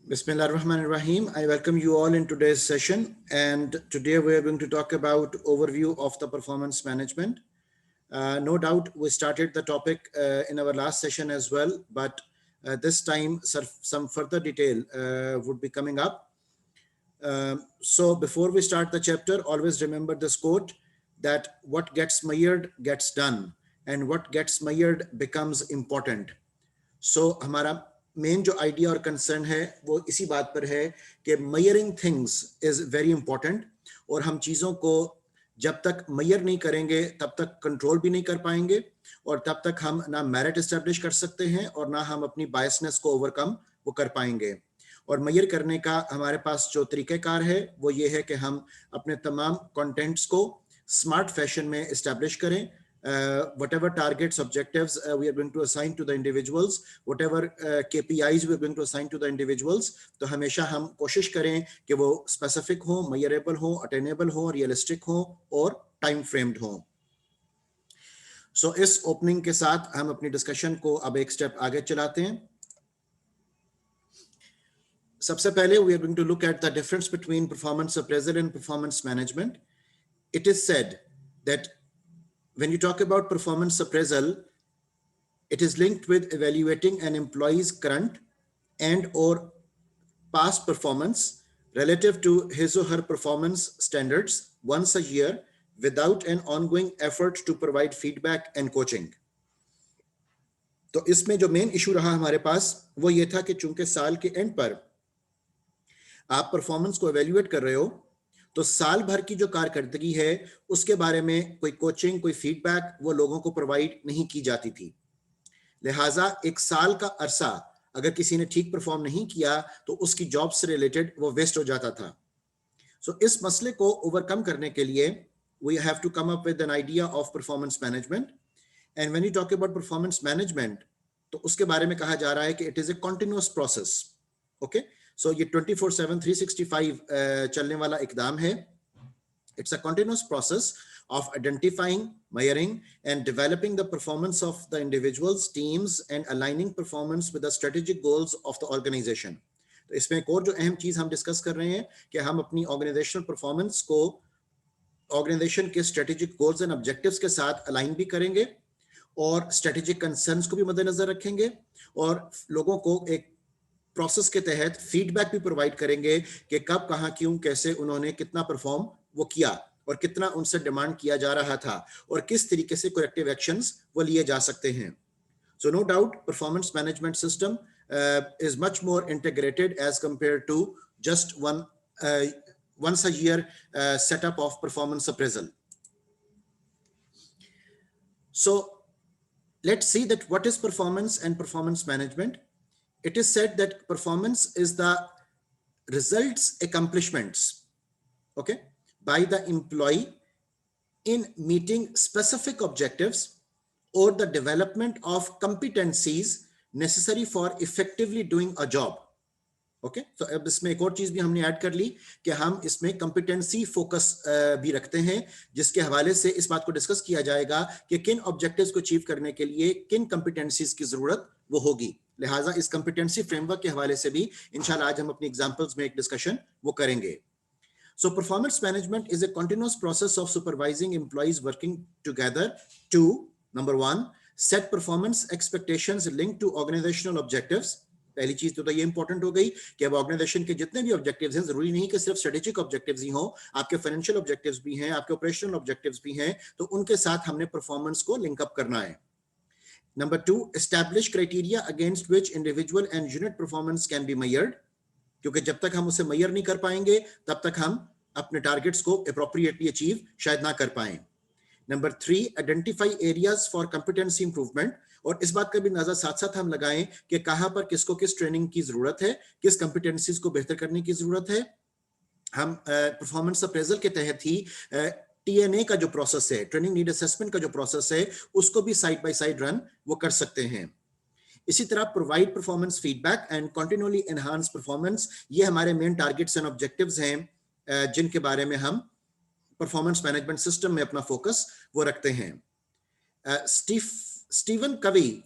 Bismillah ar-Rahman ar-Rahim. I welcome you all in today's session, and today we are going to talk about overview of the performance management. No doubt we started the topic in our last session as well, but this time some further detail would be coming up. So before we start the chapter, always remember this quote that what gets measured gets done and what gets measured becomes important. सो हमारा main जो idea और concern है वो इसी बात पर है कि measuring things is very important, और हम चीज़ों को जब तक मेजर नहीं करेंगे तब तक कंट्रोल भी नहीं कर पाएंगे, और तब तक हम ना मेरिट एस्टेब्लिश कर सकते हैं और ना हम अपनी बायसनेस को ओवरकम वो कर पाएंगे। और मेजर करने का हमारे पास जो तरीक़ेकार है वो ये है कि हम अपने तमाम कंटेंट्स को स्मार्ट फैशन में इस्टेब्लिश करें. Whatever targets, objectives we are going to assign to the individuals, whatever KPIs we are going to assign to the individuals, तो हमेशा हम कोशिश करें कि वो स्पेसिफिक हो, मेजरेबल हो, अटेनेबल हो, रियलिस्टिक हो और टाइम फ्रेम्ड हो. सो इस ओपनिंग के साथ हम अपनी डिस्कशन को अब एक स्टेप आगे चलाते हैं. सबसे पहले we are going to look at the difference between performance appraisal and performance management. It is said that when you talk about performance appraisal, it is linked with evaluating an employee's current and or past performance relative to his or her performance standards once a year without an ongoing effort to provide feedback and coaching. तो इसमें जो main issue रहा हमारे पास वो ये था कि चूंकि साल के एंड पर आप परफॉर्मेंस को एवेल्युएट कर रहे हो, तो साल भर की जो कारकर्दगी है उसके बारे में कोई कोचिंग, कोई फीडबैक वो लोगों को प्रोवाइड नहीं की जाती थी. लिहाजा एक साल का अरसा अगर किसी ने ठीक परफॉर्म नहीं किया तो उसकी जॉब से रिलेटेड वो वेस्ट हो जाता था. सो इस मसले को ओवरकम करने के लिए we have to come up with an idea of performance management. And when you talk about performance management तो उसके बारे में कहा जा रहा है कि it is a continuous process. Okay, so ये 24/7 365 चलने वाला इकदाम है. It's a continuous process of identifying, measuring and developing the performance of the individuals, teams and aligning performance with the strategic goals of the organization. तो इसमें एक और जो अहम चीज हम डिस्कस कर रहे हैं कि हम अपनी ऑर्गेनाइजेशनल परफॉर्मेंस को ऑर्गेनाइजेशन के स्ट्रेटेजिक गोल्स एंड ऑब्जेक्टिव्स के साथ अलाइन भी करेंगे और स्ट्रेटेजिक कंसर्न्स को भी मद्देनजर रखेंगे और लोगों को एक प्रोसेस के तहत फीडबैक भी प्रोवाइड करेंगे कि कब, कहां, क्यों, कैसे उन्होंने कितना परफॉर्म वो किया और कितना उनसे डिमांड किया जा रहा था और किस तरीके से करेक्टिव एक्शंस वो लिए जा सकते हैं. So no doubt performance management system is much more integrated as compare to just once a year setup of performance appraisal. So let's see that what is performance and performance management. It is said that performance is the results, accomplishments, okay, by the employee in meeting specific objectives or the development of competencies necessary for effectively doing a job. Okay, तो अब इसमें एक और चीज भी हमने add कर ली कि हम इसमें कॉम्पिटेंसी फोकस भी रखते हैं, जिसके हवाले से इस बात को डिस्कस किया जाएगा कि किन ऑब्जेक्टिव्स को अचीव करने के लिए किन कॉम्पिटेंसीज की जरूरत वो होगी. लिहाजा इस कॉम्पिटेंसी फ्रेमवर्क के हवाले से भी इंशाल्लाह आज हम अपनी एग्जांपल्स में एक डिस्कशन वो करेंगे. So performance management is a continuous process of supervising employees working together to, number one, set performance expectations linked to organizational objectives. पहली चीज तो ये इंपॉर्टेंट हो गई कि अब ऑर्गेनाइजेशन के जितने भी ऑब्जेक्टिव्स हैं, जरूरी नहीं कि सिर्फ स्ट्रेटेजिक ऑब्जेक्टिव्स ही हो, आपके फाइनेंशियल ऑब्जेक्टिव्स भी हैं, आपके ऑपरेशनल ऑब्जेक्टिव्स भी हैं, तो उनके साथ हमने परफॉर्मेंस को लिंक अप करना है. Number two, establish criteria against which individual and unit performance can be measured, क्योंकि जब तक हम उसे मेजर नहीं कर पाएंगे तब तक हम अपने टारगेट्स को अप्रोप्रिएटली अचीव शायद ना कर पाए. Number three, identify areas for competency improvement, और इस बात का भी अंदाजा साथ साथ हम लगाएं कि कहां पर किसको किस ट्रेनिंग की जरूरत है, किस कॉम्पिटेंसीज को बेहतर करने की जरूरत है. हम परफॉर्मेंस अप्रेजल के तहत ही टीएनए का जो प्रोसेस है, ट्रेनिंग नीड असेसमेंट का जो प्रोसेस है, उसको भी साइड बाय साइड रन वो कर सकते हैं. इसी तरह provide performance feedback and continually enhance performance, ये हमारे मेन टारगेट्स एंड ऑब्जेक्टिव्स हैं जिनके बारे में हम परफॉर्मेंस मैनेजमेंट सिस्टम में अपना फोकस वो रखते हैं. Stephen Covey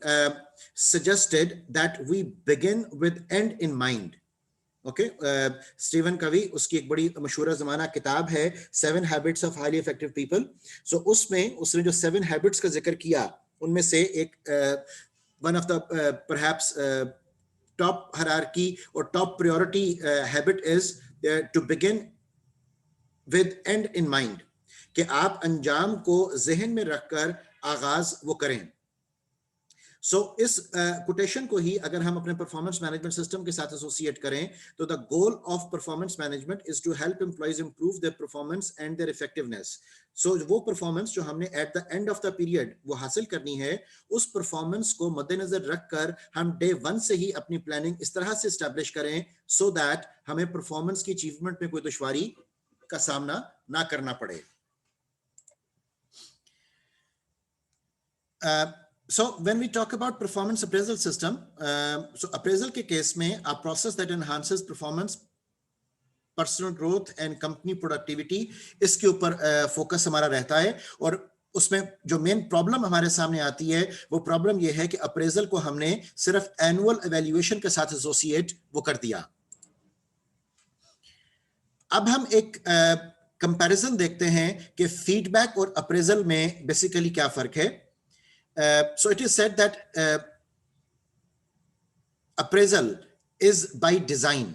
suggested that we begin with end in mind. Okay, Steven Covey, उसकी एक बड़ी मशहूर ज़माना किताब है 7 habits of highly effective people. So उसमें उसने जो 7 हैबिट्स का जिक्र किया, उनमें से एक one of the perhaps top hierarchy और top priority habit is to begin with end in mind, कि आप अंजाम को जहन में रखकर आगाज वो करें। सो इस कोटेशन को ही अगर हम अपने परफॉर्मेंस मैनेजमेंट सिस्टम के साथ एसोसिएट करें, तो the goal of performance management is to help employees improve their performance and their effectiveness. So वो परफॉर्मेंस जो हमने at the end of the period वो हासिल करनी है, उस परफॉर्मेंस को मद्देनजर रखकर हम डे 1 से ही अपनी प्लानिंग इस तरह से एस्टैब्लिश करें सो दैट हमें परफॉर्मेंस की अचीवमेंट में कोई दुश्वारी का सामना ना करना पड़े। So when we talk about performance appraisal system, so appraisal के केस में a process that enhances performance, personal growth and company productivity, इसके ऊपर फोकस हमारा रहता है। और उसमें जो मेन प्रॉब्लम हमारे सामने आती है वो प्रॉब्लम ये है कि अप्रेजल को हमने सिर्फ एनुअल एवेल्युएशन के साथ एसोसिएट वो कर दिया। अब हम एक कंपैरिजन देखते हैं कि फीडबैक और अप्रेजल में बेसिकली क्या फर्क है। So it is said that appraisal is by design,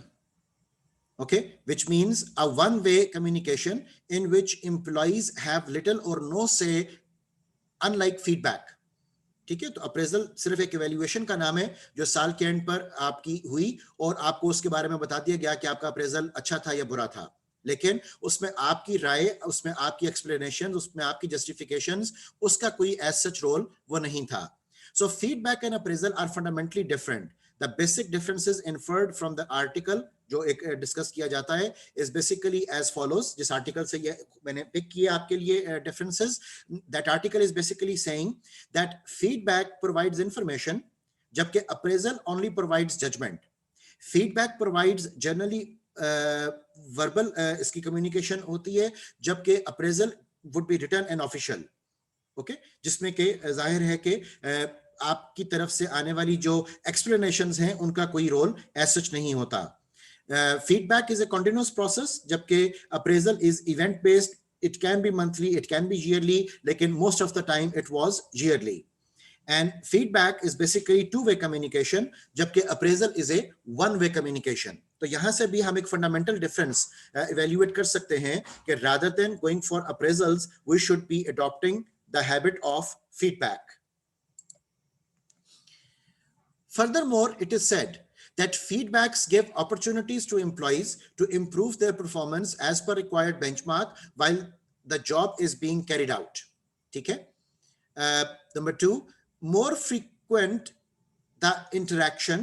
okay, which means a one-way communication in which employees have little or no say, unlike feedback. ठीक है, तो अप्रेजल सिर्फ एक इवैल्यूएशन का नाम है जो साल के एंड पर आपकी हुई और आपको उसके बारे में बता दिया गया कि आपका अप्रेजल अच्छा था या बुरा था, लेकिन उसमें आपकी राय, उसमें आपकी एक्सप्लेनेशन, उसमें आपकी जस्टिफिकेशंस, उसका कोई एज सच रोल वो नहीं था। So feedback and appraisal are fundamentally different. The basic differences inferred from the article जो एक डिस्कस किया जाता है इज बेसिकली एज फॉलोज। जिस आर्टिकल से ये मैंने पिक किया आपके लिए differences, that article is basically saying that feedback provides information, जबकि appraisal only provides judgement. Feedback provides generally verbal इसकी कम्युनिकेशन होती है, जबकि appraisal would be written and official, okay, जिसमें के जाहिर है कि आपकी तरफ से आने वाली जो एक्सप्लेनेशंस हैं उनका कोई रोल एज सच नहीं होता। Feedback is a continuous process, जबकि appraisal is event based. It can be monthly, it can be yearly, लेकिन most of the time it was yearly. And feedback is basically two-way communication, जबकि appraisal is a one-way communication. तो यहाँ से भी हम एक fundamental difference evaluate कर सकते हैं कि rather than going for appraisals, we should be adopting the habit of feedback. Furthermore, it is said that feedbacks give opportunities to employees to improve their performance as per required benchmark while the job is being carried out. ठीक है? Number 2, more frequent the interaction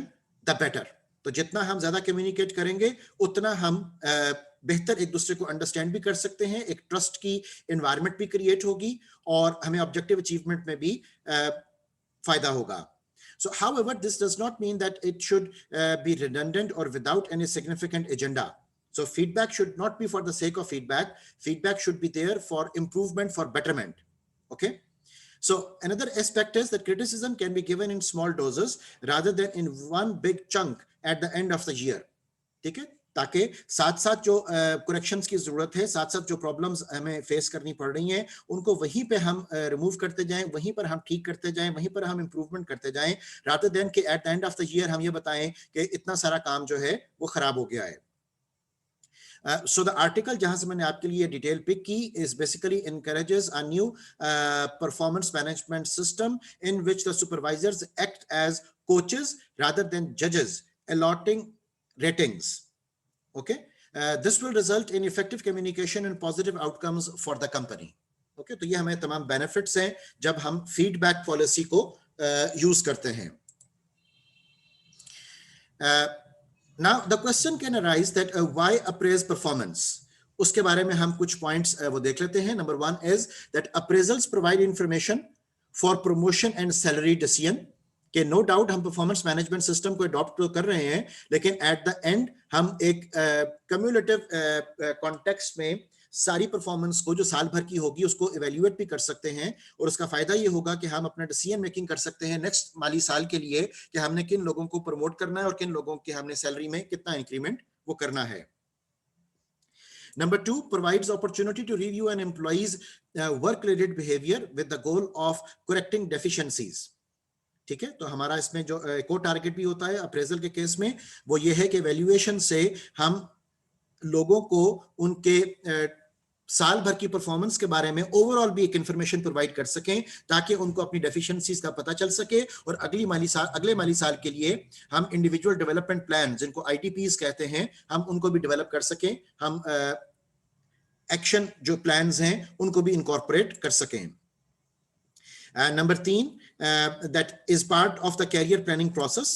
the better. तो जितना हम ज्यादा communicate करेंगे उतना हम बेहतर एक दूसरे को अंडरस्टैंड भी कर सकते हैं, एक ट्रस्ट की एनवायरनमेंट भी क्रिएट होगी और हमें ऑब्जेक्टिव अचीवमेंट में भी फायदा होगा। So however, this does not mean that it should be redundant or without any significant agenda. So feedback should not be for the sake of feedback. Feedback should be there for improvement, for betterment. Okay. So another aspect is that criticism can be given in small doses rather than in one big chunk at the end of the year. ठीक है, ताकि साथ साथ जो corrections की जरूरत है, साथ साथ जो प्रॉब्लम्स हमें फेस करनी पड़ रही हैं, उनको वहीं पे हम रिमूव करते जाएं, वहीं पर हम ठीक करते जाएं, वहीं पर हम इंप्रूवमेंट करते जाएं, rather than कि eight the end of the year हम ये बताएं कि इतना सारा काम जो है वो खराब हो गया है। So the article जहां से मैंने आपके लिए डिटेल पिक की is basically encourages a new performance management system in which the supervisors act as coaches rather than judges, allotting ratings. Okay, this will result in effective communication and positive outcomes for the company. Okay, तो ये हमें तमाम benefits हैं जब हम feedback policy को use करते हैं। Now the question can arise that why appraise performance? उसके बारे में हम कुछ points वो देख लेते हैं। Number 1 is that appraisals provide information for promotion and salary decision. कि no doubt हम performance management system को adopt तो कर रहे हैं, लेकिन at the end हम एक cumulative context में सारी परफॉर्मेंस को जो साल भर की होगी उसको इवेल्युएट भी कर सकते हैं और उसका फायदा ये होगा कि हम अपना डिसीजन मेकिंग कर सकते हैं नेक्स्ट माली साल के लिए कि हमने किन लोगों को प्रमोट करना है और किन लोगों की हमने सैलरी में कितना इंक्रीमेंट वो करना है। Number 2, provides opportunity to review an employee's work-related behavior with the goal of correcting deficiencies. ठीक है, तो हमारा इसमें जो एक और टारगेट भी होता है अप्रेजल के केस में, वो ये है कि वैल्यूएशन से हम लोगों को उनके साल भर की परफॉर्मेंस के बारे में ओवरऑल भी एक इंफॉर्मेशन प्रोवाइड कर सकें, ताकि उनको अपनी डेफिशिएंसीज का पता चल सके और अगले माली साल के लिए हम इंडिविजुअल डेवलपमेंट प्लान, जिनको आईडीपीज कहते हैं, हम उनको भी डेवलप कर सकें, हम एक्शन जो प्लान्स हैं उनको भी इनकॉर्पोरेट कर सकें। Number 3, that is part of the career planning process.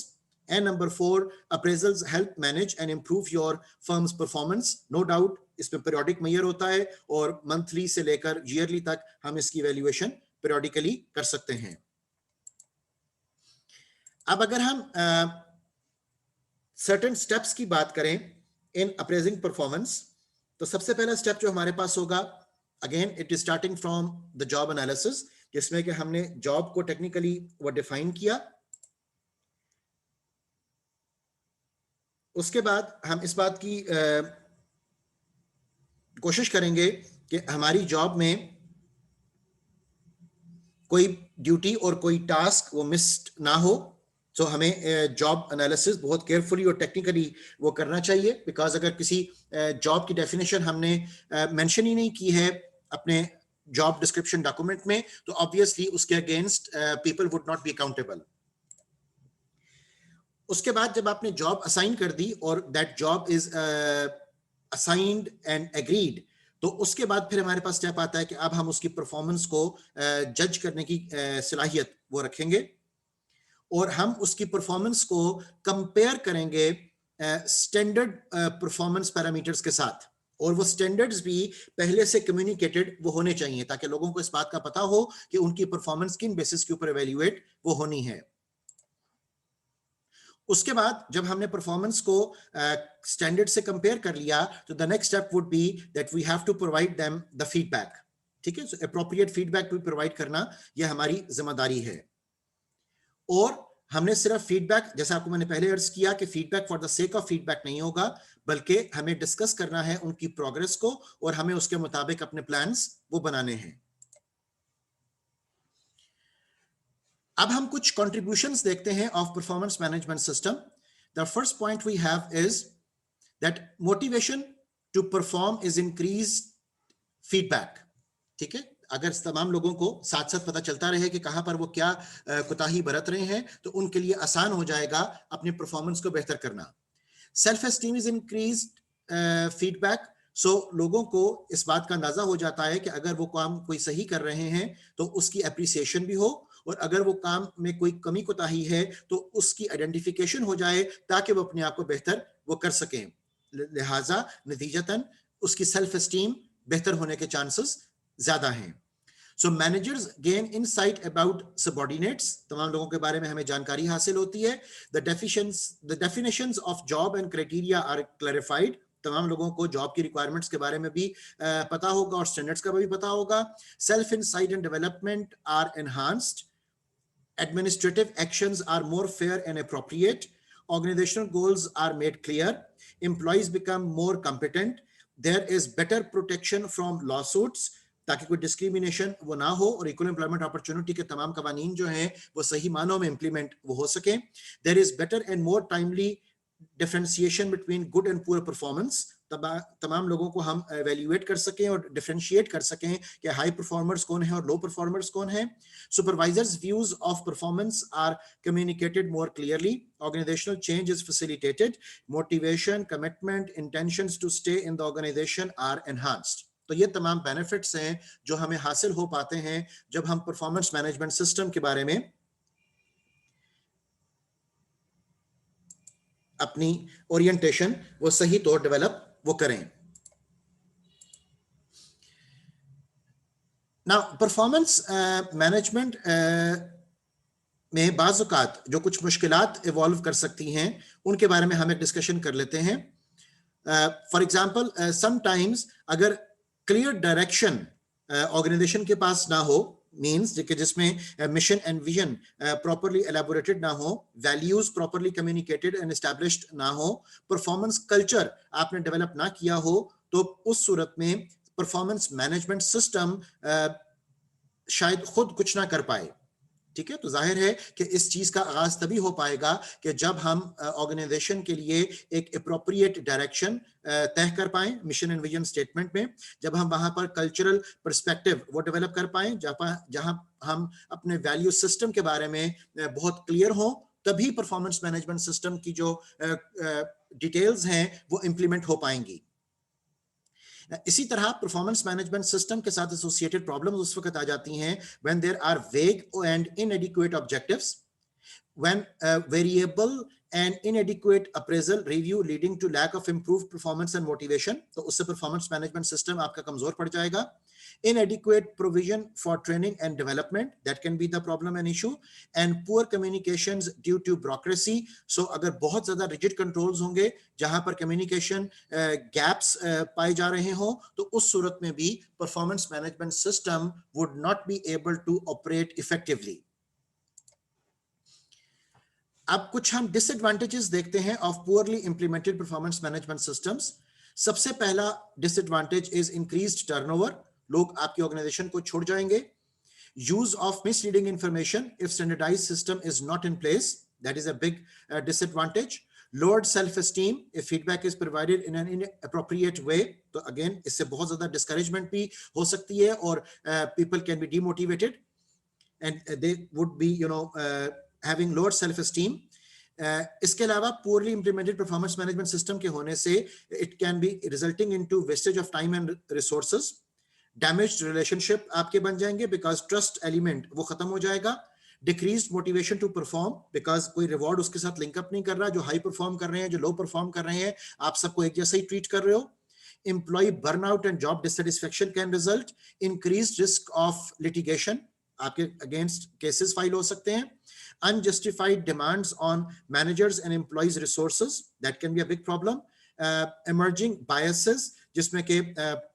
And number 4, appraisals help manage and improve your firm's performance. No doubt, इसमें periodic measure होता है और monthly से लेकर yearly तक हम इसकी evaluation periodically कर सकते हैं। अब अगर हम certain steps की बात करें in appraising performance, तो सबसे पहला step जो हमारे पास होगा, again it is starting from the job analysis, जिसमें कि हमने जॉब को टेक्निकली वो डिफाइन किया। उसके बाद हम इस बात की कोशिश करेंगे कि हमारी जॉब में कोई ड्यूटी और कोई टास्क वो मिस्ड ना हो। तो हमें जॉब एनालिसिस बहुत केयरफुली और टेक्निकली वो करना चाहिए, बिकॉज अगर किसी जॉब की डेफिनेशन हमने मेंशन ही नहीं की है अपने जॉब डिस्क्रिप्शन डॉक्यूमेंट में, तो ऑब्वियसली उसके against people would not be accountable. उसके बाद जब आपने जॉब असाइन कर दी और that job is assigned and agreed, तो उसके बाद फिर हमारे पास स्टेप आता है कि अब हम उसकी परफॉर्मेंस को जज करने की सलाहियत वो रखेंगे और हम उसकी परफॉर्मेंस को कंपेयर करेंगे स्टैंडर्ड परफॉर्मेंस पैरामीटर्स के साथ, और वो स्टैंडर्ड्स भी पहले से कम्युनिकेटेड वो होने चाहिए, ताकि लोगों को इस बात का पता हो कि उनकी परफॉर्मेंस किन बेसिस के ऊपर एवेल्युएट वो होनी है। उसके बाद जब हमने परफॉर्मेंस को स्टैंडर्ड से कंपेयर कर लिया, तो the next step would be that we have to provide them the feedback. ठीक है, सो एप्रोप्रिएट फीडबैक भी प्रोवाइड करना ये हमारी जिम्मेदारी है। और हमने सिर्फ फीडबैक, जैसा आपको मैंने पहले अर्ज किया कि feedback for the sake of feedback नहीं होगा, बल्कि हमें डिस्कस करना है उनकी प्रोग्रेस को और हमें उसके मुताबिक अपने प्लान्स वो बनाने हैं। अब हम कुछ कंट्रीब्यूशंस देखते हैं of performance management system. The first point we have is that motivation to perform is increase feedback. ठीक है, अगर तमाम लोगों को साथ साथ पता चलता रहे कि कहां पर वो क्या कोताही बरत रहे हैं, तो उनके लिए आसान हो जाएगा अपनी परफॉर्मेंस को बेहतर करना। Self esteem is increased feedback, so लोगों को इस बात का अंदाजा हो जाता है कि अगर वो काम कोई सही कर रहे हैं तो उसकी अप्रिसिएशन भी हो, और अगर वो काम में कोई कमी कोताही है तो उसकी आइडेंटिफिकेशन हो जाए, ताकि वो अपने आप को बेहतर वो कर सकें। लिहाजा नतीजतन उसकी सेल्फ एस्टीम बेहतर होने के चांसेस ज्यादा हैं। So managers gain insight about subordinates, तमाम लोगों के बारे में हमें जानकारी हासिल होती है। The definitions of job and criteria are clarified, तमाम लोगों को जॉब की रिक्वायरमेंट्स के बारे में भी पता होगा और स्टैंडर्ड्स का भी पता होगा। Self insight and development are enhanced. Administrative actions are more fair and appropriate. Organizational goals are made clear. Employees become more competent. There is better protection from lawsuits, ताकि कोई डिस्क्रिमिनेशन वो ना हो और इक्वल एम्प्लॉयमेंट अपॉर्चुनिटी के तमाम कवानीन जो हैं वो सही मानों में इंप्लीमेंट वो हो सके। There is better and more timely differentiation between good and poor performance, तमाम लोगों को हम एवेल्युएट कर सकें और डिफरेंशिएट कर सकें कि हाई परफॉर्मर्स कौन है और लो परफॉर्मर्स कौन है। Supervisors views of performance are communicated more clearly. Organisational change is facilitated. Motivation, commitment, intentions to stay in the organisation are enhanced. तो ये तमाम बेनिफिट्स हैं जो हमें हासिल हो पाते हैं जब हम परफॉर्मेंस मैनेजमेंट सिस्टम के बारे में अपनी ओरिएंटेशन वो सही तौर डेवलप वो करें। नाउ परफॉर्मेंस मैनेजमेंट में बाज़ औक़ात जो कुछ मुश्किलात इवॉल्व कर सकती हैं उनके बारे में हम एक डिस्कशन कर लेते हैं। फॉर एग्जांपल समटाइम्स अगर क्लियर डायरेक्शन ऑर्गेनाइजेशन के पास ना हो, मीन्स कि जिसमें mission and vision properly elaborated ना हो, values properly communicated and established ना हो, परफॉर्मेंस कल्चर आपने डेवलप ना किया हो, तो उस सूरत में परफॉर्मेंस मैनेजमेंट सिस्टम शायद खुद कुछ ना कर पाए। ठीक है, तो जाहिर है कि इस चीज का आगाज तभी हो पाएगा कि जब हम ऑर्गेनाइजेशन के लिए एक अप्रोप्रिएट डायरेक्शन तय कर पाएं मिशन एंड विजन स्टेटमेंट में, जब हम वहां पर कल्चरल पर्सपेक्टिव वो डेवलप कर पाएं, जहां हम अपने वैल्यू सिस्टम के बारे में बहुत क्लियर हो, तभी परफॉर्मेंस मैनेजमेंट सिस्टम की जो डिटेल्स हैं वो इंप्लीमेंट हो पाएंगी। इसी तरह परफॉर्मेंस मैनेजमेंट सिस्टम के साथ एसोसिएटेड प्रॉब्लम्स उस वक्त आ जाती हैं व्हेन देयर आर वेग and इनएडिक्वेट objectives, when variable and inadequate appraisal review leading to lack of improved performance and motivation, तो उससे performance management system आपका कमजोर पड़ जाएगा। Inadequate provision for training and development, that can be the problem and issue, and poor communications due to bureaucracy. So अगर बहुत ज्यादा rigid controls होंगे जहां पर communication gaps पाए जा रहे हो, तो उस सूरत में भी performance management system would not be able to operate effectively. अब कुछ हम डिसएडवांटेजेस देखते हैं of poorly implemented performance management systems. सबसे पहला डिसएडवांटेज इज इंक्रीज्ड टर्नओवर, लोग आपकी ऑर्गेनाइजेशन को छोड़ जाएंगे। Use of misleading information if standardised system is not in place, that is a big disadvantage. Lowered self esteem if feedback is provided in an inappropriate way, तो again इससे बहुत ज्यादा discouragement भी हो सकती है और people can be demotivated and they would B having lower self-esteem. इसके अलावा poorly implemented performance management system के होने से it can be resulting into wastage of time and resources. Damaged relationship आपके बन जाएंगे because trust element वो खत्म हो जाएगा। Decreased motivation to perform because कोई reward उसके साथ link up नहीं कर रहा, जो high perform कर रहे हैं, जो low perform कर रहे हैं, आप सबको एक जैसा ही treat कर रहे हो। Employee burnout and job dissatisfaction can result. Increased risk of litigation, आपके against cases file हो सकते हैं। Unjustified demands on managers and employees resources, that can be a big problem. Emerging biases, जिसमें के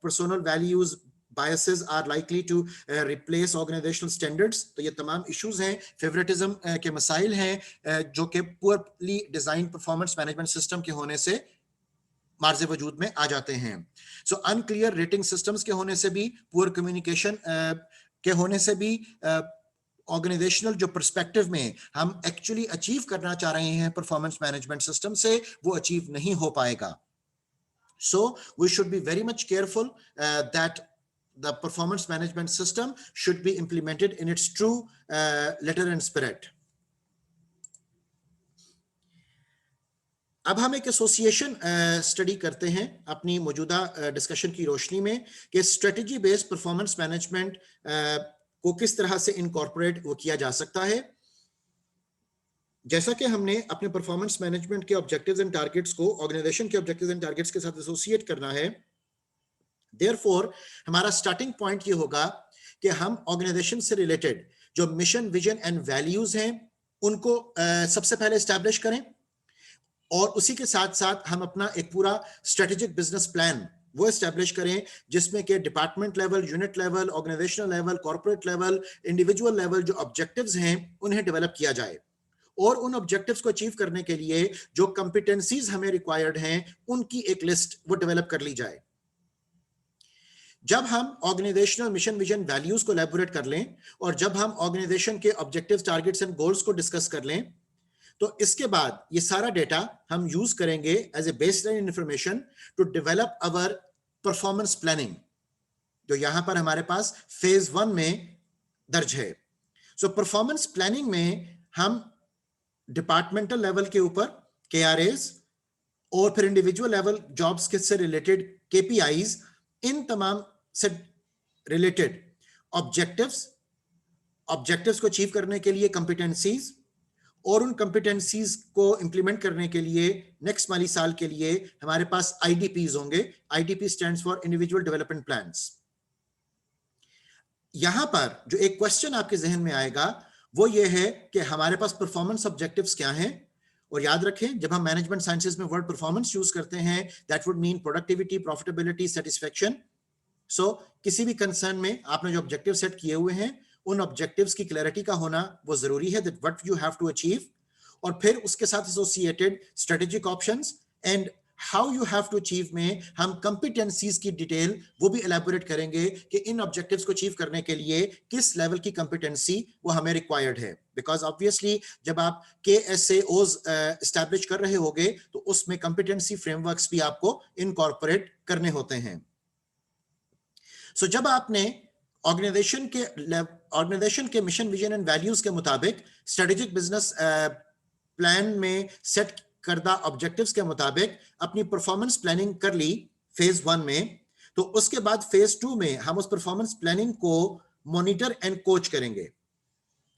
personal values biases are likely to replace organizational standards, तो ये तमाम issues हैं। favoritism के मसाइल हैं जो कि poorly designed performance management system के होने से मार्ज़े वजूद में आ जाते हैं। so unclear rating systems के होने से भी, poor communication के होने से भी ऑर्गेनाइजेशनल जो पर्सपेक्टिव में हम एक्चुअली अचीव करना चाह रहे हैं परफॉर्मेंस मैनेजमेंट सिस्टम से, वो अचीव नहीं हो पाएगा। So we should be very much careful that the performance management system should be implemented in its true letter and spirit. अब हम एक एसोसिएशन स्टडी करते हैं अपनी मौजूदा डिस्कशन की रोशनी में कि स्ट्रेटजी बेस्ड परफॉर्मेंस मैनेजमेंट को किस तरह से इनकॉर्पोरेट वो किया जा सकता है। जैसा कि हमने अपने परफॉर्मेंस मैनेजमेंट के ऑब्जेक्टिव्स एंड टारगेट्स को ऑर्गेनाइजेशन के ऑब्जेक्टिव्स एंड टारगेट्स के साथ एसोसिएट करना है, देयरफॉर हमारा स्टार्टिंग पॉइंट ये होगा कि हम ऑर्गेनाइजेशन से रिलेटेड जो मिशन विजन एंड वैल्यूज हैं उनको सबसे पहले एस्टैब्लिश करें, और उसी के साथ साथ हम अपना एक पूरा स्ट्रेटेजिक बिजनेस प्लान वो एस्टैब्लिश करें जिसमें कि department level, unit level, organisational level, corporate level, individual level जो ऑब्जेक्टिव्स हैं उन्हें डेवलप किया जाए, और उन ऑब्जेक्टिव्स को अचीव करने के लिए जो कंपिटेंसीज हमें रिक्वायर्ड हैं उनकी एक लिस्ट वो डेवलप कर ली जाए। जब हम ऑर्गेनाइजेशनल मिशन विजन वैल्यूज को एलैबोरेट कर लें और जब हम ऑर्गेनाइजेशन के ऑब्जेक्टिव्स, टारगेट्स एंड गोल्स को डिस्कस कर लें, तो इसके बाद ये सारा डेटा हम यूज करेंगे as a baseline information to develop our performance planning, जो यहां पर हमारे पास फेज 1 में दर्ज है। सो परफॉर्मेंस प्लानिंग में हम डिपार्टमेंटल लेवल के ऊपर KRAs और फिर इंडिविजुअल लेवल जॉब्स के से रिलेटेड KPIs, इन तमाम से रिलेटेड ऑब्जेक्टिव्स को अचीव करने के लिए कंपिटेंसीज, और उन कंपिटेंसीज को इंप्लीमेंट करने के लिए नेक्स्ट माली साल के लिए हमारे पास IDPs होंगे। IDP stands for individual development plans. यहां पर जो एक क्वेश्चन आपके जहन में आएगा वो ये है कि हमारे पास परफॉर्मेंस ऑब्जेक्टिव्स क्या हैं, और याद रखें जब हम मैनेजमेंट साइंसेज में वर्ड परफॉर्मेंस यूज करते हैं that would mean productivity, profitability, satisfaction. So किसी भी कंसर्न में आपने जो ऑब्जेक्टिव सेट किए हुए हैं उन ऑब्जेक्टिव्स की क्लैरिटी का होना वो जरूरी है, that what you have to achieve, और फिर उसके साथ associated strategic options and how you have to achieve में हम कंपिटेंसीज की डिटेल वो भी एलैबोरेट करेंगे कि इन ऑब्जेक्टिव्स को अचीव करने के लिए किस लेवल की कंपिटेंसी वो हमें रिक्वायर्ड है। बिकॉज ऑब्वियसली जब आप KSAOs एस्टैब्लिश कर रहे होगे तो उसमें कंपिटेंसी फ्रेमवर्क्स भी आपको इनकॉर्पोरेट करने होते हैं। सो जब आपने ऑर्गेनाइजेशन के मिशन, विजन एंड वैल्यूज के मुताबिक स्ट्रेटेजिक बिजनेस प्लान में सेट करदा ऑब्जेक्टिव्स के मुताबिक अपनी परफॉर्मेंस प्लानिंग कर ली फेज 1 में, तो उसके बाद फेज 2 में हम उस परफॉर्मेंस प्लानिंग को मॉनिटर एंड कोच करेंगे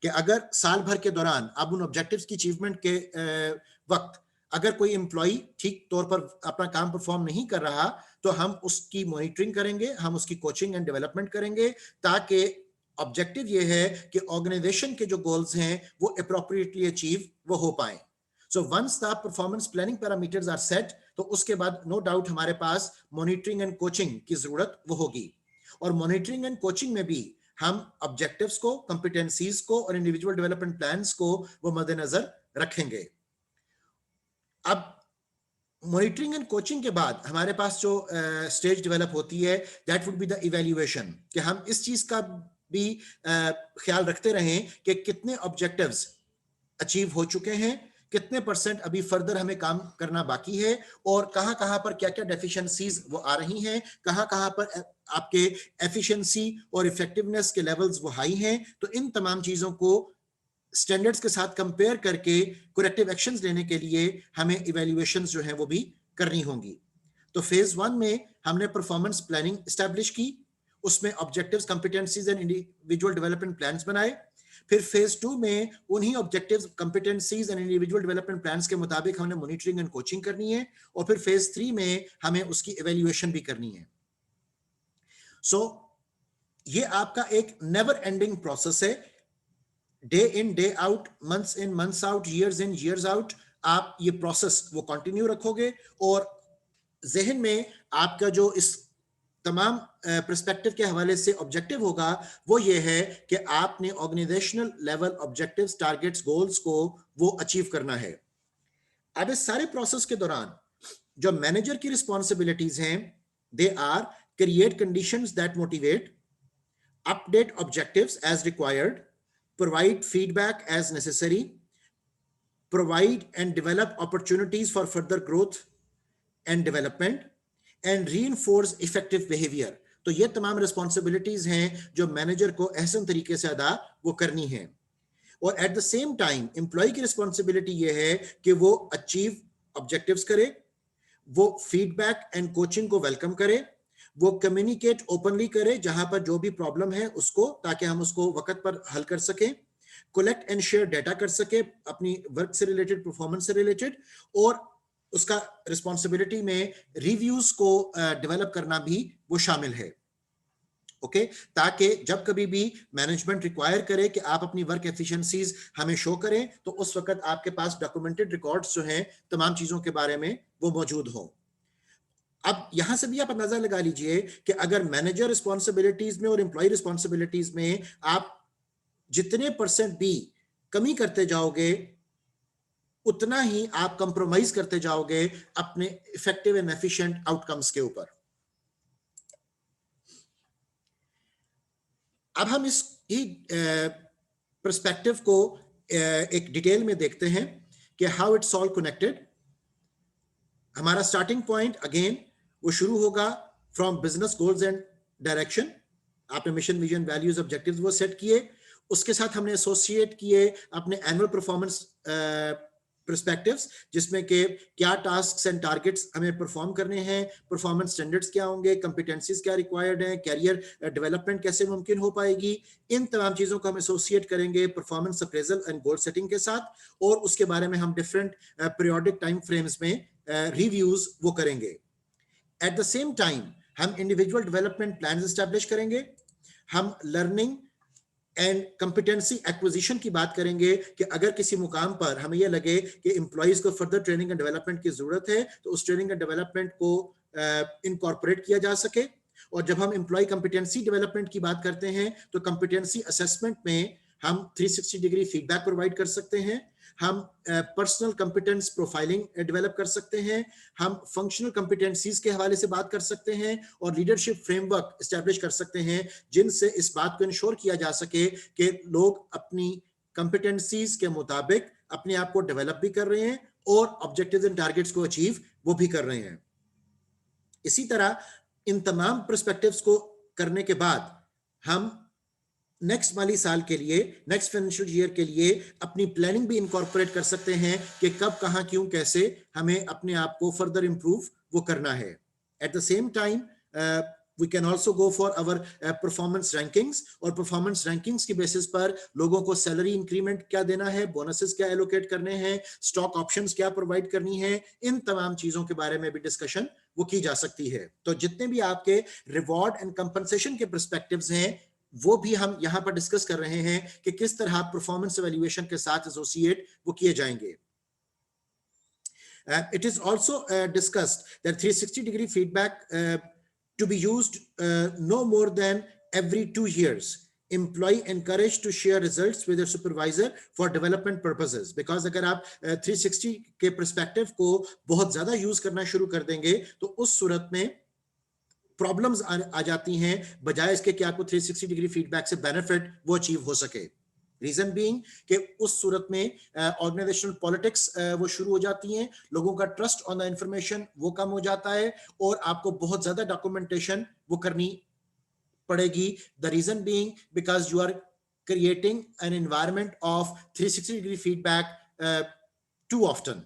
कि अगर साल भर के दौरान आप उन ऑब्जेक्टिव्स की अचीवमेंट के वक्त अगर कोई एम्प्लॉय ठीक तौर पर अपना काम परफॉर्म नहीं कर रहा तो हम उसकी मॉनिटरिंग करेंगे, हम उसकी कोचिंग एंड डेवलपमेंट करेंगे, ताकि ऑब्जेक्टिव ये है कि ऑर्गेनाइजेशन के जो गोल्स हैं वो अप्रोप्रिएटली अचीव वो हो पाए। So once the performance planning parameters are set, तो उसके बाद नो डाउट हमारे पास मॉनिटरिंग एंड कोचिंग की जरूरत वो होगी, और मॉनिटरिंग एंड कोचिंग में भी हम ऑब्जेक्टिव्स को, कंपिटेंसीज को और इंडिविजुअल डेवलपमेंट प्लान्स को वो मद्देनजर रखेंगे। अब मॉनिटरिंग एंड कोचिंग के बाद हमारे पास जो स्टेज डेवलप होती है that would be the evaluation, कि हम इस चीज का भी ख्याल रखते रहें कि कितने ऑब्जेक्टिव्स अचीव हो चुके हैं, कितने परसेंट अभी फर्दर हमें काम करना बाकी है, और कहां पर क्या क्या डेफिशिएंसीज वो आ रही हैं, कहां पर आपके एफिशिएंसी और इफेक्टिवनेस के लेवल्स वो हाई हैं। तो इन तमाम चीजों को स्टैंडर्ड्स के साथ कंपेयर करके करेक्टिव एक्शंस लेने के लिए हमें इवैल्यूएशंस जो है वो भी करनी होंगी। तो फेज 1 में हमने परफॉर्मेंस प्लानिंग एस्टैब्लिश की, उसमें objectives, कंपिटेंसीज and individual development plans बनाए। फिर फेज 2 में उन्हीं objectives, कंपिटेंसीज and individual development plans के मुताबिक हमने मॉनिटरिंग एंड कोचिंग करनी है, और फिर फेज 3 में हमें उसकी इवैल्यूएशन भी करनी है। सो ये आपका एक नेवर एंडिंग प्रोसेस है, day in day out, months in months out, years in years out, आप ये प्रोसेस वो कंटिन्यू रखोगे, और जहन में आपका जो इस तमाम पर्सपेक्टिव के हवाले से ऑब्जेक्टिव होगा वो ये है कि आपने organisational level objectives, targets, goals को वो अचीव करना है। अब इस सारे प्रोसेस के दौरान जो मैनेजर की रिस्पॉन्सिबिलिटीज हैं, they are create conditions that motivate, update objectives as required, provide feedback as necessary, provide and develop opportunities for further growth and development, and reinforce effective behavior। तो ये तमाम रिस्पॉन्सिबिलिटीज हैं जो मैनेजर को एहसन तरीके से अदा वो करनी है। और at the same time employ की रिस्पॉन्सिबिलिटी ये है कि वो अचीव ऑब्जेक्टिव्स करे, वो फीडबैक एंड कोचिंग को वेलकम करे, वो कम्युनिकेट ओपनली करे जहां पर जो भी प्रॉब्लम है उसको, ताकि हम उसको वक्त पर हल कर सकें, कलेक्ट एंड शेयर डाटा कर सके अपनी वर्क से रिलेटेड, परफॉर्मेंस से रिलेटेड, और उसका रिस्पॉन्सिबिलिटी में रिव्यूज को डेवलप करना भी वो शामिल है। ओके, ताकि जब कभी भी मैनेजमेंट रिक्वायर करे कि आप अपनी वर्क एफिशिएंसीज हमें शो करें, तो उस वक्त आपके पास डॉक्यूमेंटेड रिकॉर्ड्स जो हैं तमाम चीजों के बारे में वो मौजूद हों। अब यहां से भी आप अंदाजा लगा लीजिए कि अगर मैनेजर रिस्पॉन्सिबिलिटीज में और एम्प्लॉय रिस्पॉन्सिबिलिटीज में आप जितने परसेंट भी कमी करते जाओगे, उतना ही आप कंप्रोमाइज करते जाओगे अपने इफेक्टिव एंड एफिशिएंट आउटकम्स के ऊपर। अब हम इस ही पर्सपेक्टिव को एक डिटेल में देखते हैं कि हाउ इट्स ऑल कनेक्टेड। हमारा स्टार्टिंग पॉइंट अगेन वो शुरू होगा from business goals and direction. आपने मिशन, विजन, वैल्यूज, ऑब्जेक्टिव्स वो सेट किए, उसके साथ हमने एसोसिएट किए अपने एनुअल परफॉर्मेंस पर्सपेक्टिव्स, जिसमें के क्या टास्क्स एंड टारगेट्स हमें परफॉर्म करने हैं, परफॉर्मेंस स्टैंडर्ड्स क्या होंगे, कंपिटेंसीज क्या रिक्वायर्ड हैं, कैरियर डेवलपमेंट कैसे मुमकिन हो पाएगी। इन तमाम चीजों को हम एसोसिएट करेंगे performance appraisal and goal setting के साथ, और उसके बारे में हम डिफरेंट पीरियोडिक टाइम फ्रेम्स में रिव्यूज वो करेंगे। एट द सेम टाइम हम इंडिविजुअल डेवलपमेंट प्लान एस्टैब्लिश करेंगे, हम लर्निंग एंड कंपिटेंसी एक्विजिशन की बात करेंगे कि अगर किसी मुकाम पर हमें यह लगे कि एम्प्लॉइज को फर्दर ट्रेनिंग एंड डेवलपमेंट की जरूरत है, तो उस ट्रेनिंग एंड डेवलपमेंट को इनकॉर्पोरेट किया जा सके। और जब हम एम्प्लॉय कॉम्पिटेंसी डेवलपमेंट की बात करते हैं तो कॉम्पिटेंसी असेसमेंट में हम 360 डिग्री फीडबैक प्रोवाइड कर सकते हैं, हम पर्सनल कॉम्पिटेंस प्रोफाइलिंग डेवलप कर सकते हैं, हम फंक्शनल कॉम्पिटेंसीज के हवाले से बात कर सकते हैं और लीडरशिप फ्रेमवर्क एस्टैब्लिश कर सकते हैं जिनसे इस बात को इंश्योर किया जा सके कि लोग अपनी कॉम्पिटेंसीज के मुताबिक अपने आप को डेवलप भी कर रहे हैं और ऑब्जेक्टिव्स एंड टारगेट्स को अचीव वो भी कर रहे हैं। इसी तरह इन तमाम पर्सपेक्टिव्स को करने के बाद हम नेक्स्ट माली साल के लिए, नेक्स्ट फाइनेंशियल ईयर के लिए अपनी प्लानिंग भी इनकॉर्पोरेट कर सकते हैं कि कब, कहां, क्यों, कैसे हमें अपने आप को फर्दर इंप्रूव वो करना है। Eight the same time we can also go for our performance rankings, और performance rankings की बेसिस पर लोगों को सैलरी इंक्रीमेंट क्या देना है, बोनसेस क्या एलोकेट करने हैं, स्टॉक ऑप्शंस क्या प्रोवाइड करनी है, इन तमाम चीजों के बारे में भी डिस्कशन वो की जा सकती है। तो जितने भी आपके रिवॉर्ड एंड कंपनसेशन के पर्सपेक्टिव्स हैं वो भी हम यहां पर डिस्कस कर रहे हैं कि किस तरह परफॉर्मेंस एवेल्युएशन के साथ एसोसिएट वो किए जाएंगे। It is also discussed that 360 degree feedback to be used no more than every 2 years. Employee encouraged to share results with their supervisor for development purposes. Because अगर आप 360 के perspective को बहुत ज़्यादा यूज करना शुरू कर देंगे तो उस सूरत में प्रॉब्लम्स आ जाती हैं, बजाय इसके कि आपको 360 डिग्री फीडबैक से बेनिफिट वो अचीव हो सके। रीजन बीइंग कि उस सूरत में ऑर्गेनाइजेशनल पॉलिटिक्स वो शुरू हो जाती हैं, लोगों का ट्रस्ट ऑन द इंफॉर्मेशन वो कम हो जाता है और आपको बहुत ज्यादा डॉक्यूमेंटेशन वो करनी पड़ेगी। The reason being because you are creating an environment of 360 degree feedback too often.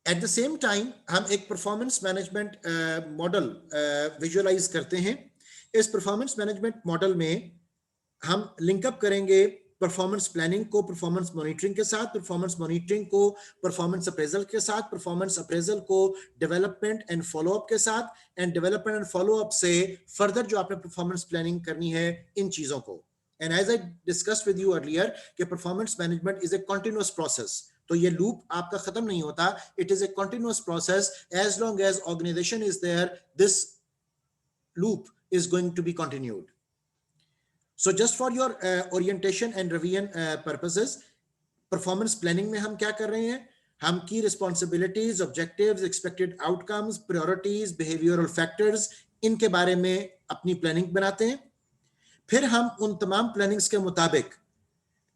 At the same time हम एक परफॉर्मेंस मैनेजमेंट मॉडल विजुअलाइज करते हैं। इस परफॉर्मेंस मैनेजमेंट मॉडल में हम लिंकअप करेंगे परफॉर्मेंस प्लानिंग को परफॉर्मेंस मॉनिटरिंग के साथ, परफॉर्मेंस मॉनिटरिंग को परफॉर्मेंस अप्रेजल के साथ, परफॉर्मेंस अप्रेजल को डेवलपमेंट एंड फॉलोअप के साथ, एंड डेवलपमेंट एंड फॉलोअप से फर्दर जो आपने परफॉर्मेंस प्लानिंग करनी है इन चीजों को। And as I discussed with you earlier कि performance management is a continuous process, तो ये लूप आपका खत्म नहीं होता। It is a continuous process, as long as organisation is there this loop is going to be continued. So just for your orientation and revision purposes, performance planning में हम क्या कर रहे हैं, हम की responsibilities, objectives, expected outcomes, priorities, behavioral factors, इनके बारे में अपनी प्लानिंग बनाते हैं। फिर हम उन तमाम प्लानिंग्स के मुताबिक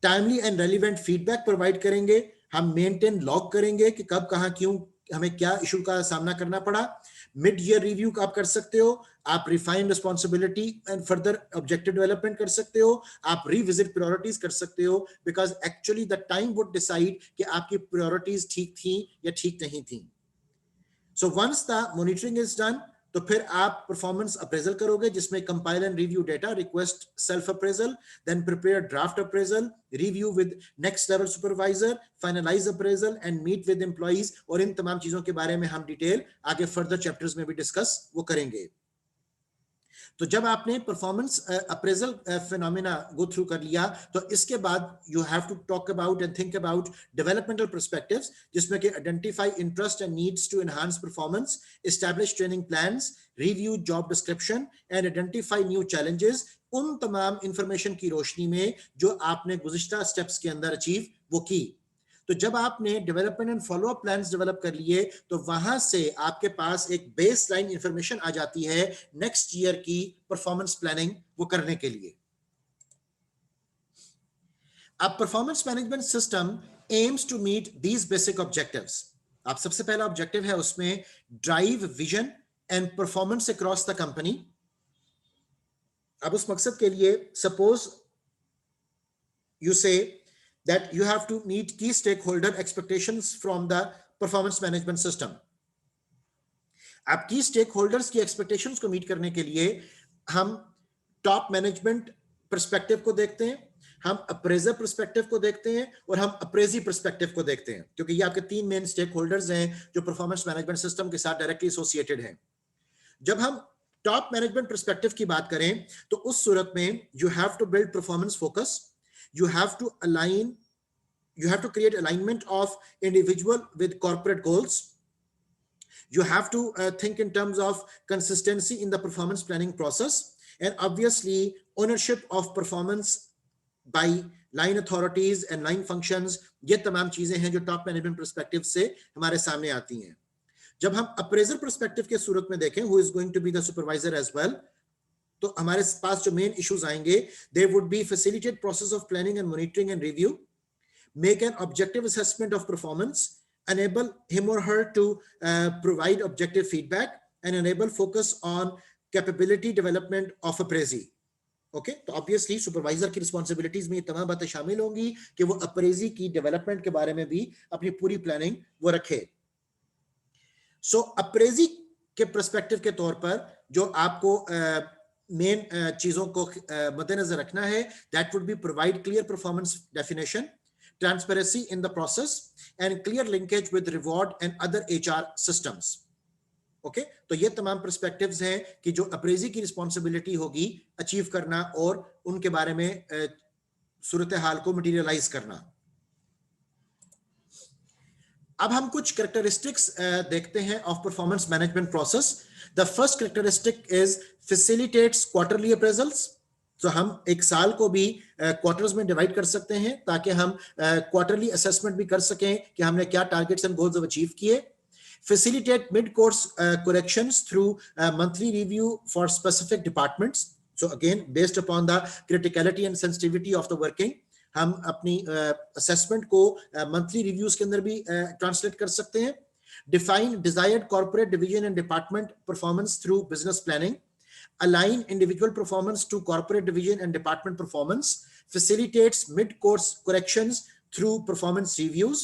timely and relevant feedback provide करेंगे। हम मेंटेन लॉग करेंगे कि कब, कहां, क्यों, हमें क्या इशू का सामना करना पड़ा। मिड ईयर रिव्यू आप कर सकते हो, आप refine responsibility and further objective development कर सकते हो, आप रिविजिट प्रायोरिटीज कर सकते हो, because actually the time would decide कि आपकी प्रायोरिटीज ठीक थी या ठीक नहीं थी। So once the monitoring is done, तो फिर आप परफॉर्मेंस अप्रेजल करोगे जिसमें compile and review data, request self appraisal, then prepare draft appraisal, review with next level supervisor, finalise appraisal and meet with employees. और इन तमाम चीजों के बारे में हम डिटेल आगे फर्दर चैप्टर्स में भी डिस्कस वो करेंगे। तो जब आपने performance appraisal phenomena go through कर लिया, तो इसके बाद you have to talk about and think about developmental perspectives, जिसमें कि identify interest and needs to enhance performance, establish training plans, review job description and identify new challenges. उन तमाम information की रोशनी में जो आपने गुज़िश्ता स्टेप्स के अंदर अचीव वो की। तो जब आपने development and follow up plans develop कर लिए, तो वहां से आपके पास एक बेसलाइन इंफॉर्मेशन आ जाती है नेक्स्ट ईयर की परफॉर्मेंस प्लानिंग वो करने के लिए। अब performance management system aims to meet these basic objectives. आप सबसे पहला ऑब्जेक्टिव है उसमें drive vision and performance across the company. अब उस मकसद के लिए suppose you say that you have to meet key stakeholder expectations from the performance management system. अब की स्टेकहोल्डर्स की एक्सपेक्टेशंस को मीट करने के लिए हम टॉप मैनेजमेंट पर्सपेक्टिव को देखते हैं, हम अप्रेजर पर्सपेक्टिव को देखते हैं और हम अप्रेजी पर्सपेक्टिव को देखते हैं, क्योंकि ये आपके तीन मेन स्टेकहोल्डर्स हैं जो परफॉर्मेंस मैनेजमेंट सिस्टम के साथ डायरेक्टली एसोसिएटेड हैं। जब हम टॉप मैनेजमेंट पर्सपेक्टिव की बात करें तो उस सूरत में you have to build performance focus, you have to create alignment of individual with corporate goals, You have to think in terms of consistency in the performance planning process, and obviously ownership of performance by line authorities and line functions, ये तमाम चीजें हैं जो top management perspective से हमारे सामने आती हैं। जब हम अप्रेजर पर्सपेक्टिव के सूरत में देखें, who is going to be the supervisor as well, तो हमारे पास जो मेन इश्यूज आएंगे, they would be facilitate process of planning and monitoring and review, make an objective assessment of performance, enable him or her to provide objective feedback, and enable focus on capability development of appraisee. Okay, तो obviously supervisor की responsibilities में ये तमाम बातें शामिल होंगी कि वो अप्रेजी की डेवलपमेंट के बारे में भी अपनी पूरी प्लानिंग वो रखे। सो अप्रेजी के पर्सपेक्टिव के तौर पर जो आपको मेन चीजों को मद्देनजर रखना है, that would be provide clear performance definition, transparency in the process, and clear linkage with reward and other HR systems. Okay, तो ये तमाम पर्सपेक्टिव्स हैं कि जो अप्रेजी की रिस्पॉन्सिबिलिटी होगी अचीव करना और उनके बारे में सूरत हाल को मटीरियलाइज करना। अब हम कुछ कैरेक्टरिस्टिक्स देखते हैं of performance management process. The first characteristic is facilitates quarterly appraisals. तो हम एक साल को भी क्वार्टर्स में डिवाइड कर सकते हैं ताकि हम क्वार्टरली असेसमेंट भी कर सकें कि हमने क्या टारगेट्स एंड गोल्स अचीव किए। Facilitate mid course corrections through monthly review for specific departments. So again based upon the criticality and sensitivity of the working, हम अपनी असेसमेंट को मंथली रिव्यूज के अंदर भी ट्रांसलेट कर सकते हैं। Define desired corporate division and department performance through business planning. Align individual performance to corporate division and department performance, facilitates mid-course corrections through performance reviews,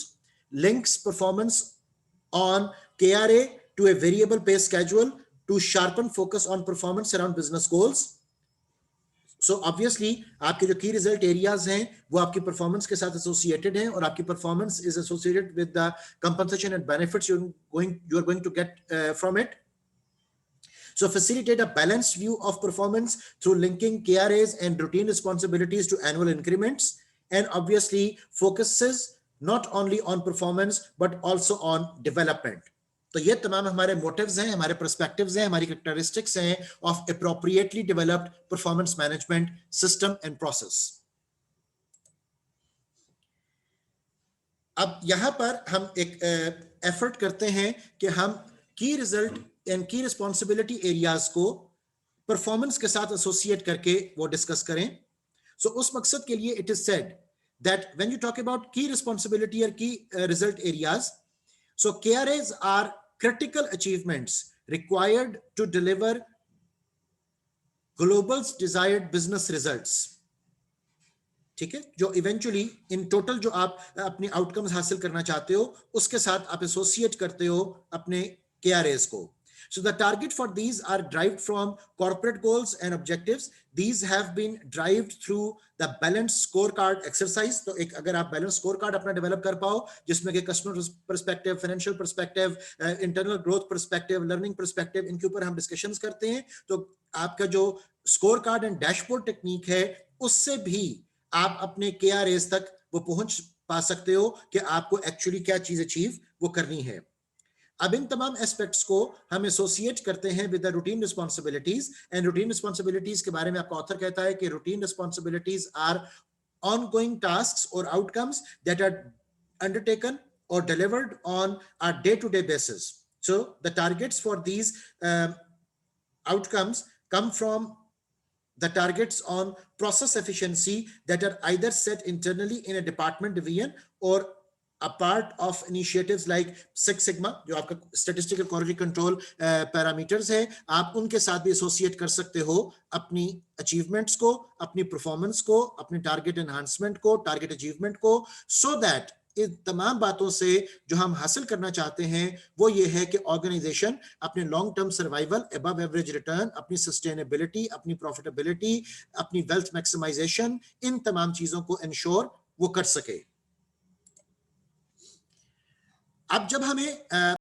links performance on KRA to a variable pay schedule to sharpen focus on performance around business goals. So obviously आपके जो key result areas हैं वो आपकी performance के साथ associated हैं और आपकी performance is associated with the compensation and benefits you are going to get from it. So facilitate a balanced view of performance through linking KRAs and routine responsibilities to annual increments, and obviously focuses not only on performance but also on development. तो ये तमाम हमारे motives हैं, हमारे perspectives हैं, हमारी characteristics हैं of appropriately developed performance management system and process. अब यहां पर हम एक एफर्ट करते हैं कि हम की रिजल्ट एंड की रिस्पॉन्सिबिलिटी एरियाज को परफॉर्मेंस के साथ एसोसिएट करके वो डिस्कस करें। सो उस मकसद के लिए it is said that when you talk about key responsibility और key result areas, so KRAs are critical achievements required to deliver global desired business results. ठीक है, जो इवेंचुअली इन टोटल जो आप अपनी आउटकम्स हासिल करना चाहते हो उसके साथ आप एसोसिएट करते हो अपने केआरएज को। So the target for these are derived from corporate goals and objectives. These have been derived through the balanced scorecard exercise. तो एक अगर आप बैलेंस स्कोर कार्ड अपना डेवलप कर पाओ जिसमें कि customer perspective, financial perspective, internal growth perspective, learning perspective, इनके ऊपर हम डिस्कशंस करते हैं, तो आपका जो score card and dashboard technique है उससे भी आप अपने केआरएस तक वो पहुंच पा सकते हो कि आपको एक्चुअली क्या चीज अचीव वो करनी है। अब इन तमाम एस्पेक्ट्स को हम एसोसिएट करते हैं with the routine responsibilities, and routine responsibilities के बारे में आपका ऑथर कहता है कि routine responsibilities are ongoing tasks or outcomes that are undertaken or delivered on a day-to-day basis. So the targets for these outcomes come from the targets on process efficiency that are either set internally in a department division or a part of initiatives like Six Sigma, जो आपका statistical quality control parameters है, आप उनके साथ भी associate कर सकते हो अपनी अचीवमेंट्स को, अपनी परफॉर्मेंस को, अपनी टारगेट एनहांसमेंट को, टारगेट अचीवमेंट को, सो दैट इन तमाम बातों से जो हम हासिल करना चाहते हैं वो ये है कि ऑर्गेनाइजेशन अपने long term survival, above average return, अपनी सस्टेनेबिलिटी, अपनी प्रॉफिटेबिलिटी, अपनी वेल्थ मैक्सिमाइजेशन, इन तमाम चीजों को इंश्योर वो कर सके। अब जब हमें